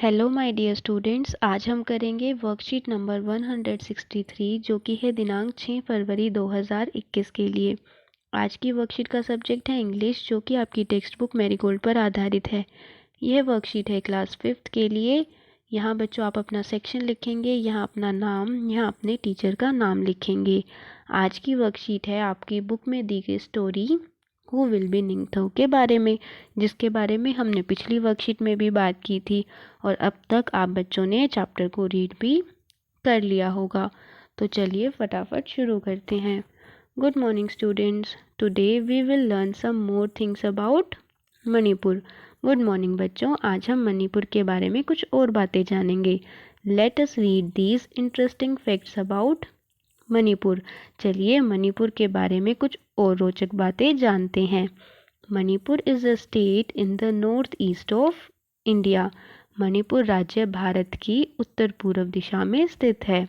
Hello my dear students, आज हम करेंगे वर्कशीट नंबर 163 जो कि है दिनांक 6 फरवरी 2021 के लिए। आज की वर्कशीट का सब्जेक्ट है इंग्लिश, जो कि आपकी टेक्स्ट बुक मैरीगोल्ड पर आधारित है। यह वर्कशीट है क्लास 5th के लिए। यहाँ बच्चों आप अपना सेक्शन लिखेंगे, यहाँ अपना नाम, यहाँ अपने टीचर का नाम लिखेंगे। आज की वर्कशीट है आपकी बुक में दी गई story who will be Ningthou के बारे में, जिसके बारे में हमने पिछली वर्कशीट में भी बात की थी और अब तक आप बच्चों ने चैप्टर को रीड भी कर लिया होगा। तो चलिए फटाफट शुरू करते हैं। Good morning students, today we will learn some more things about Manipur. Good morning बच्चों, आज हम मणिपुर के बारे में कुछ और बातें जानेंगे। Let us read these interesting facts about Manipur. चलिए मणिपुर के बारे में कुछ और रोचक बातें जानते हैं। Manipur is a state in the north east of India. Manipur राज्य भारत की उत्तर पूर्व दिशा में स्थित है।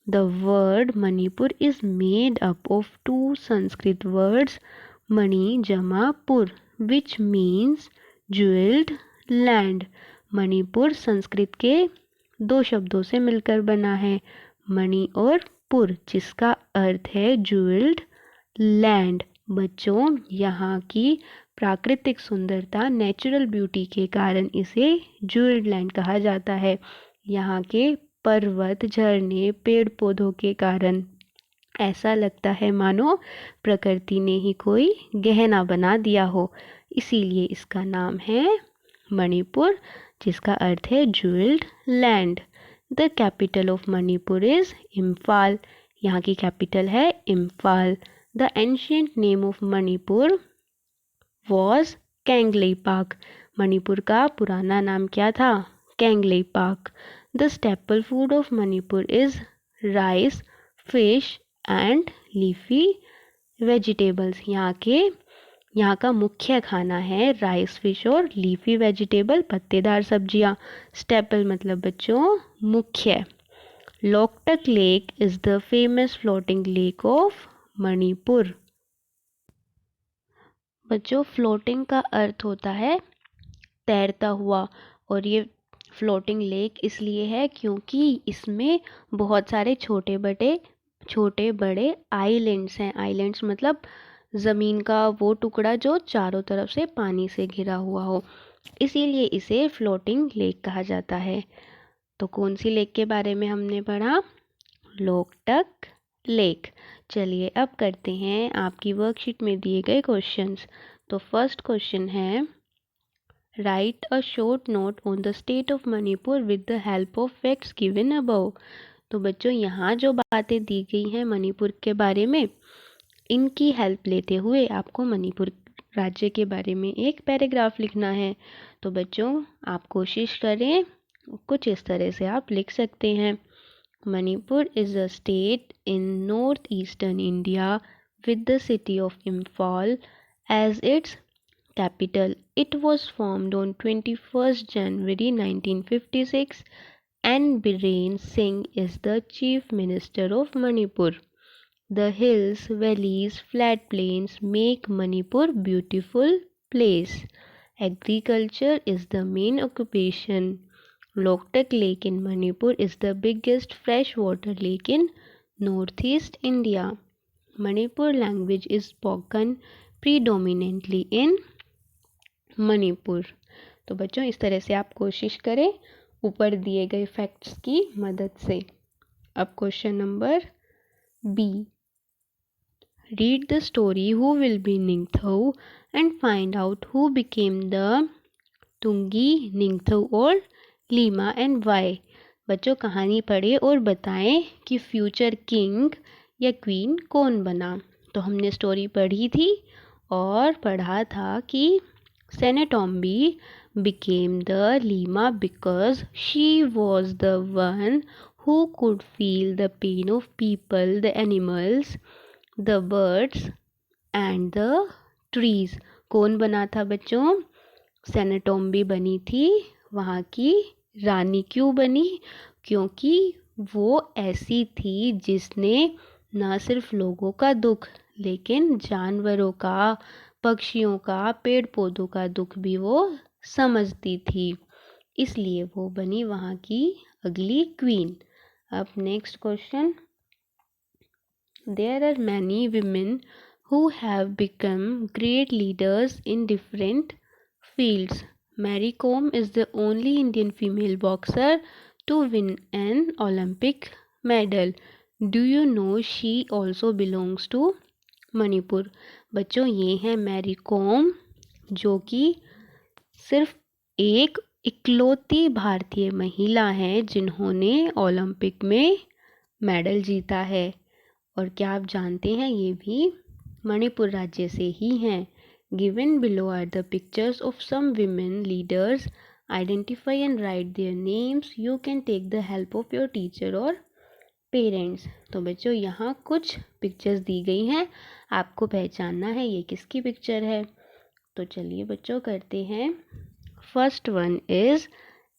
The word Manipur is made up of two Sanskrit words, मणि जमा पुर, which means jewelled land. Manipur Sanskrit के दो शब्दों से मिलकर बना है, मणि और पुर, जिसका अर्थ है ज्वेल्ड लैंड। बच्चों, यहाँ की प्राकृतिक सुंदरता, नेचुरल ब्यूटी के कारण इसे ज्वेल्ड लैंड कहा जाता है। यहाँ के पर्वत, झरने, पेड़ पौधों के कारण ऐसा लगता है मानो प्रकृति ने ही कोई गहना बना दिया हो। इसीलिए इसका नाम है मणिपुर, जिसका अर्थ है jewelled land. The capital of Manipur is Imphal. यहाँ की कैपिटल है Imphal. The ancient name of Manipur was Kangleipak. Manipur का पुराना नाम क्या था? Kangleipak. The staple food of Manipur is rice, fish and leafy vegetables. यहाँ का मुख्य खाना है राइस, फिश और लीफी वेजिटेबल, पत्तेदार सब्जियाँ। स्टेपल मतलब बच्चों मुख्य। Loktak lake is the famous floating lake of Manipur. बच्चों, फ्लोटिंग का अर्थ होता है तैरता हुआ, और ये फ्लोटिंग लेक इसलिए है क्योंकि इसमें बहुत सारे छोटे बड़े आइलैंड्स हैं। आइलैंड्स मतलब ज़मीन का वो टुकड़ा जो चारों तरफ से पानी से घिरा हुआ हो, इसीलिए इसे फ्लोटिंग लेक कहा जाता है। तो कौन सी लेक के बारे में हमने पढ़ा? लोकटक लेक। चलिए अब करते हैं आपकी वर्कशीट में दिए गए क्वेश्चंस। तो फर्स्ट क्वेश्चन है, right a short note on the state of Manipur with the help of facts given above. तो बच्चों, यहाँ जो बातें दी गई हैं मणिपुर के बारे में, इनकी हेल्प लेते हुए आपको मणिपुर राज्य के बारे में एक पैराग्राफ लिखना है। तो बच्चों आप कोशिश करें, कुछ इस तरह से आप लिख सकते हैं। Manipur is a state in north eastern India with the city of Imphal as its capital. It was formed on 21st January 1956 and Biren Singh is the Chief Minister of Manipur. The hills, valleys, flat plains make Manipur beautiful place. Agriculture is the main occupation. Loktak Lake in Manipur is the biggest freshwater lake in northeast India. Manipur language is spoken predominantly in Manipur. तो बच्चों इस तरह से आप कोशिश करें ऊपर दिए गए फैक्ट्स की मदद से। अब question number B, read the story who will be Ningthou and find out who became the Tungi Ningthou और लीमा एंड वाई। बच्चों कहानी पढ़े और बताएं कि फ्यूचर किंग या क्वीन कौन बना। तो हमने स्टोरी पढ़ी थी और पढ़ा था कि सेनेटोम्बी became the Lima because she was the one who could feel the pain of people, the animals, the birds and the trees. कौन बना था बच्चों? सेनेटोम्बी बनी थी। वहाँ की रानी क्यों बनी? क्योंकि वो ऐसी थी जिसने न सिर्फ लोगों का दुख, लेकिन जानवरों का, पक्षियों का, पेड़ पौधों का दुख भी वो समझती थी। इसलिए वो बनी वहाँ की अगली क्वीन। अब next question, there are many women who have become great leaders in different fields. Mary Kom is the only Indian female boxer to win an Olympic medal. Do you know she also belongs to Manipur? बच्चों ये है Mary com, जो कि सिर्फ एक इकलौती भारतीय महिला है जिन्होंने ओलंपिक में मेडल जीता है। और क्या आप जानते हैं ये भी मणिपुर राज्य से ही हैं। Given below are the pictures of some women leaders, identify and write their names, you can take the help of your teacher और पेरेंट्स। तो बच्चों यहाँ कुछ पिक्चर्स दी गई हैं, आपको पहचानना है ये किसकी पिक्चर है। तो चलिए बच्चों करते हैं। First one is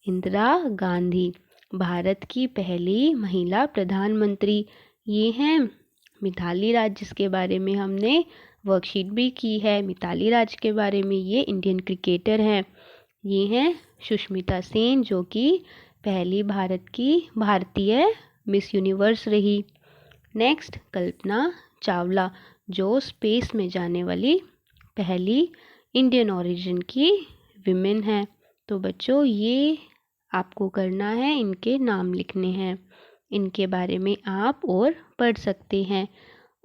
Indira Gandhi, Bharat की पहली महिला प्रधानमंत्री। ये हैं मिताली राज, जिसके बारे में हमने वर्कशीट भी की है। मिताली राज के बारे में, ये इंडियन क्रिकेटर हैं। ये हैं सुष्मिता सेन, जो कि पहली भारतीय मिस यूनिवर्स रही। नेक्स्ट कल्पना चावला, जो स्पेस में जाने वाली पहली इंडियन ओरिजिन की विमेन है। तो बच्चों ये आपको करना है, इनके नाम लिखने हैं, इनके बारे में आप और पढ़ सकते हैं।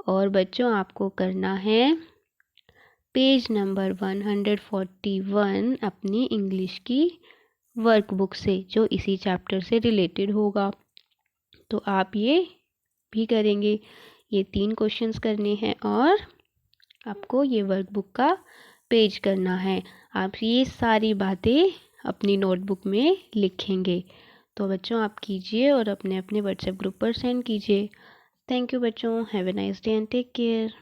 और बच्चों आपको करना है पेज नंबर 141 अपनी इंग्लिश की वर्कबुक से, जो इसी चैप्टर से रिलेटेड होगा। तो आप ये भी करेंगे। ये 3 क्वेश्चंस करने हैं और आपको ये वर्कबुक का पेज करना है। आप ये सारी बातें अपनी नोटबुक में लिखेंगे। तो बच्चों आप कीजिए और अपने अपने व्हाट्सएप ग्रुप पर सेंड कीजिए। थैंक यू बच्चों, have a nice day and take care.